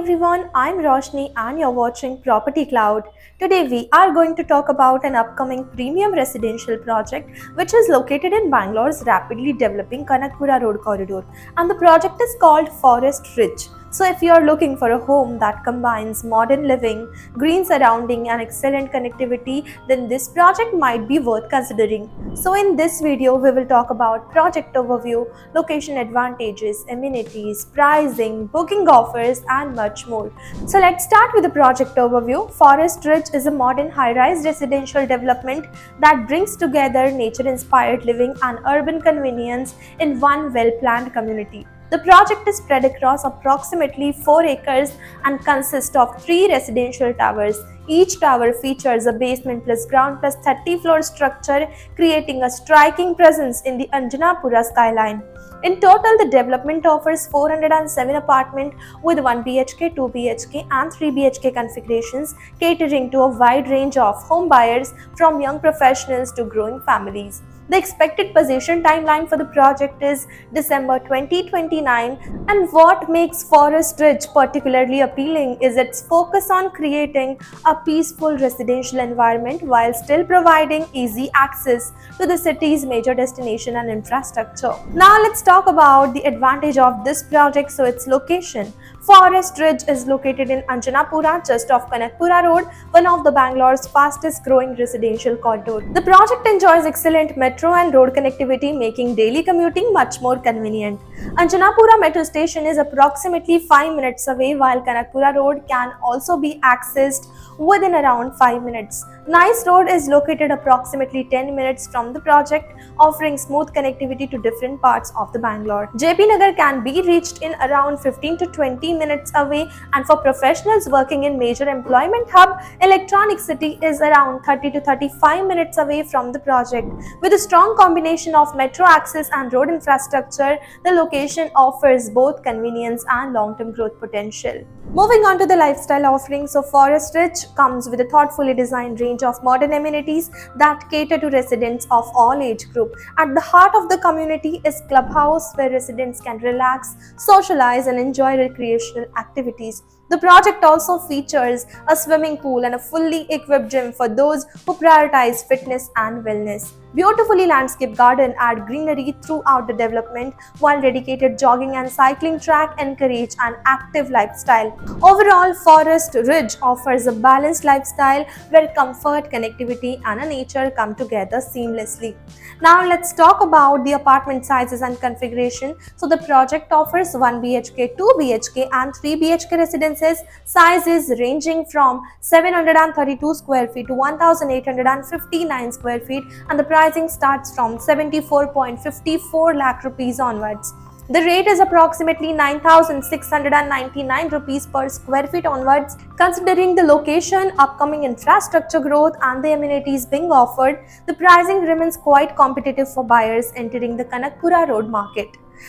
everyone, I'm Roshni and you're watching Property Cloud. Today we are going to talk about an upcoming premium residential project which is located in Bangalore's rapidly developing Kanakpura Road corridor, and the project is called Forest Ridge. So if you are looking for a home that combines modern living, green surrounding and excellent connectivity, then this project might be worth considering. So in this video we will talk about project overview, location advantages, amenities, pricing, booking offers and much more. So let's start with the project overview. Forest Ridge is a modern high-rise residential development that brings together nature-inspired living and urban convenience in one well-planned community. The project is spread across approximately 4 acres and consists of 3 residential towers. Each tower features a basement plus ground plus 30-floor structure, creating a striking presence in the Anjanapura skyline. In total, the development offers 407 apartments with 1 BHK, 2 BHK and 3 BHK configurations, catering to a wide range of home buyers from young professionals to growing families. The expected possession timeline for the project is December 2029, and what makes Forest Ridge particularly appealing is its focus on creating a peaceful residential environment while still providing easy access to the city's major destination and infrastructure. Now let's talk about the advantage of this project. So its location. Forest Ridge is located in Anjanapura, just off Kanakpura Road, one of the Bangalore's fastest growing residential corridor. The project enjoys excellent metro and road connectivity, making daily commuting much more convenient. Anjanapura metro station is approximately 5 minutes away, while Kanakpura Road can also be accessed within around 5 minutes. Nice Road is located approximately 10 minutes from the project, offering smooth connectivity to different parts of the Bangalore. JP Nagar can be reached in around 15 to 20 minutes away, and for professionals working in major employment hub, Electronic City is around 30 to 35 minutes away from the project. With a strong combination of metro access and road infrastructure, the location offers both convenience and long-term growth potential. Moving on to the lifestyle offerings, so Forest Ridge comes with a thoughtfully designed range of modern amenities that cater to residents of all age group. At the heart of the community is Clubhouse, where residents can relax, socialize and enjoy recreational activities. The project also features a swimming pool and a fully equipped gym for those who prioritize fitness and wellness. Beautifully landscaped garden add greenery throughout the development, while dedicated jogging and cycling track encourage an active lifestyle. Overall, Forest Ridge offers a balanced lifestyle where comfort, connectivity and nature come together seamlessly. Now let's talk about the apartment sizes and configuration. So the project offers 1 BHK, 2 BHK and 3 BHK residences, sizes ranging from 732 square feet to 1859 square feet, and the pricing starts from 74.54 lakh rupees onwards. The rate is approximately 9,699 rupees per square feet onwards. Considering the location, upcoming infrastructure growth and the amenities being offered, the pricing remains quite competitive for buyers entering the Kanakpura Road market.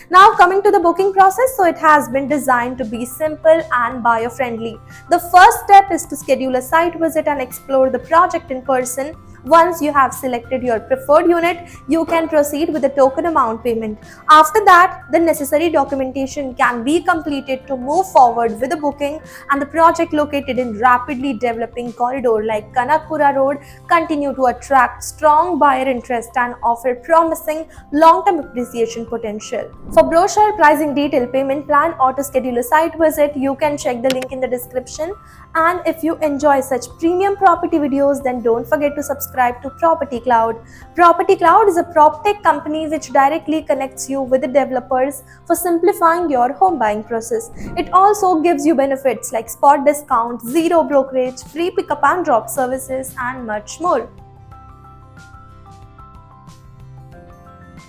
Now coming to the booking process, so it has been designed to be simple and buyer friendly. The first step is to schedule a site visit and explore the project in person. Once you have selected your preferred unit, you can proceed with the token amount payment. After that, the necessary documentation can be completed to move forward with the booking, and the project located in rapidly developing corridor like Kanakpura Road continue to attract strong buyer interest and offer promising long-term appreciation potential. For brochure, pricing detail, payment plan or to schedule a site visit, you can check the link in the description. And if you enjoy such premium property videos, then don't forget to subscribe to Property Cloud. Property Cloud is a PropTech company which directly connects you with the developers for simplifying your home buying process. It also gives you benefits like spot discount, zero brokerage, free pickup and drop services and much more.